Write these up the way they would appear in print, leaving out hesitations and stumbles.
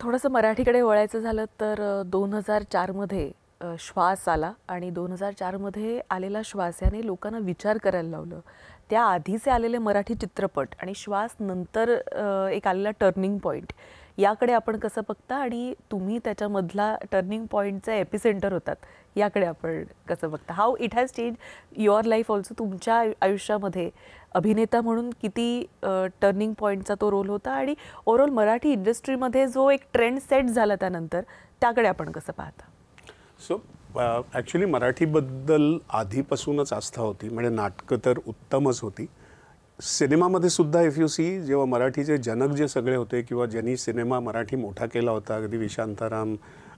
थोडंसं मराठीकडे वळायचं झालं तर 2004 मध्ये श्वास आला आणि 2004 मध्ये आलेला श्वास याने लोकांना विचार करायला लावलं. त्या आधीचे आलेले मराठी चित्रपट आणि श्वास नंतर एक आलेला टर्निंग पॉइंट याकडे आपण कसं बघता आणि तुम्ही त्याच्यामधला टर्निंग पॉइंटचा एपिसेंटर होतात याकडे आपण कसं बघता? How it has change your life also. तुमच्या आयुष्यामध्ये अभिनेता म्हणून किती टर्निंग पॉइंटचा तो रोल होता आणि ओव्हरऑल मराठी इंडस्ट्रीमध्ये जो एक ट्रेंड सेट झाला त्यानंतर त्याकडे आपण कसं पाहता? सो ॲक्च्युली मराठीबद्दल आधीपासूनच आस्था होती. म्हणजे नाटकं तर उत्तमच होती. सिनेमामध्ये सुद्धा इफ यू सी जेव्हा मराठीचे जनक जे सगळे होते किंवा ज्यांनी सिनेमा मराठी मोठा केला होता, अगदी विशांताराम,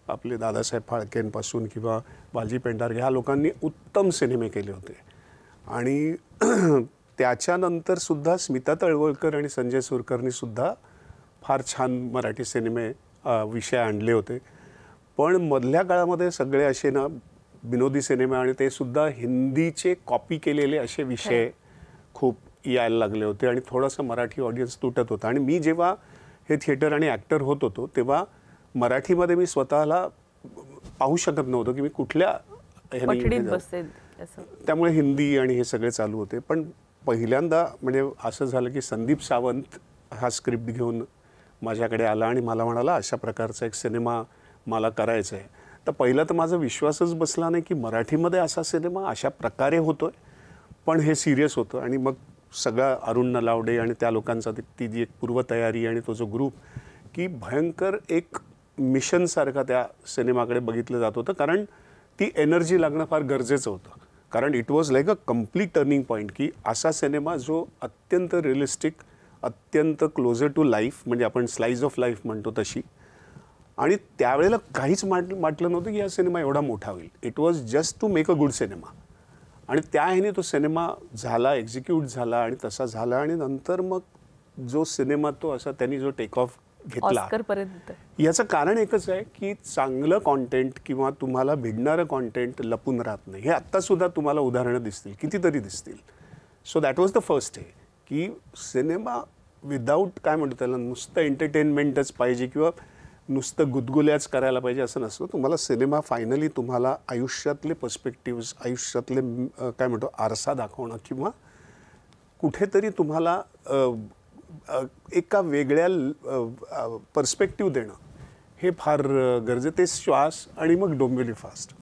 आपले दादासाहेब फाळकेंपासून किंवा बालजी पेंढारकर ह्या लोकांनी उत्तम सिनेमे केले होते. आणि त्याच्यानंतर सुद्धा स्मिता तळवलकर आणि संजय सुरकरनी सुद्धा फार छान मराठी सिनेमे विषय आणले होते. पण मधल्या काळामध्ये सगळे असे ना विनोदी सिनेमे आणि ते सुद्धा हिंदीचे कॉपी केलेले असे विषय खूप यायला लागले होते आणि थोडंसं मराठी ऑडियन्स तुटत होता. आणि मी जेव्हा हे थिएटर आणि ॲक्टर होत होतो तेव्हा मराठीमध्ये मी स्वतःला पाहू शकत नव्हतो की मी कुठल्या त्यामुळे हिंदी आणि हे सगळे चालू होते. पण पहिल्यांदा म्हणजे असं झालं की संदीप सावंत हा स्क्रिप्ट घेऊन माझ्याकडे आला आणि मला म्हणाला अशा प्रकारचा एक सिनेमा मला करायचा आहे. तर पहिला तर माझा विश्वासच बसला नाही की मराठीमध्ये असा सिनेमा अशा प्रकारे होतोय, पण हे सिरियस होतं. आणि मग सगळा अरुण नलावडे आणि त्या लोकांचा ती जी एक पूर्वतयारी आणि तो जो ग्रुप की भयंकर एक मिशनसारखा त्या सिनेमाकडे बघितलं जात होतं. कारण ती एनर्जी लागणं फार गरजेचं होतं. कारण it was like a complete turning point की असा सिनेमा जो अत्यंत रिअलिस्टिक, अत्यंत क्लोजर टू लाईफ, म्हणजे आपण स्लाइस ऑफ लाईफ म्हणतो तशी. आणि त्यावेळेला काहीच म्हटलं नव्हतं की हा सिनेमा एवढा मोठा होईल. It was just to make a good cinema. आणि त्या ह्याने तो सिनेमा झाला, एक्झिक्यूट झाला आणि तसा झाला. आणि नंतर मग जो सिनेमा तो असा त्यांनी जो टेक ऑफ घेतला, याचं कारण एकच आहे की चांगलं कॉन्टेंट किंवा तुम्हाला भिडणारं कॉन्टेंट लपून राहत नाही. हे आत्तासुद्धा तुम्हाला उदाहरणं दिसतील, कितीतरी दिसतील. So that was the first हे की सिनेमा विदाऊट काय म्हणतो त्याला नुसतं एंटरटेनमेंटच पाहिजे किंवा नुसतं गुदगुल्याच करायला पाहिजे असं नसतं. तुम्हाला सिनेमा फायनली तुम्हाला आयुष्यातले पर्स्पेक्टिव्स, आयुष्यातले काय म्हणतो आरसा दाखवणं किंवा कुठेतरी तुम्हाला एका वेगळ्या पर्स्पेक्टिव्ह देणं हे फार गरजेचं. ते श्वास आणि मग डोंबिवली फास्ट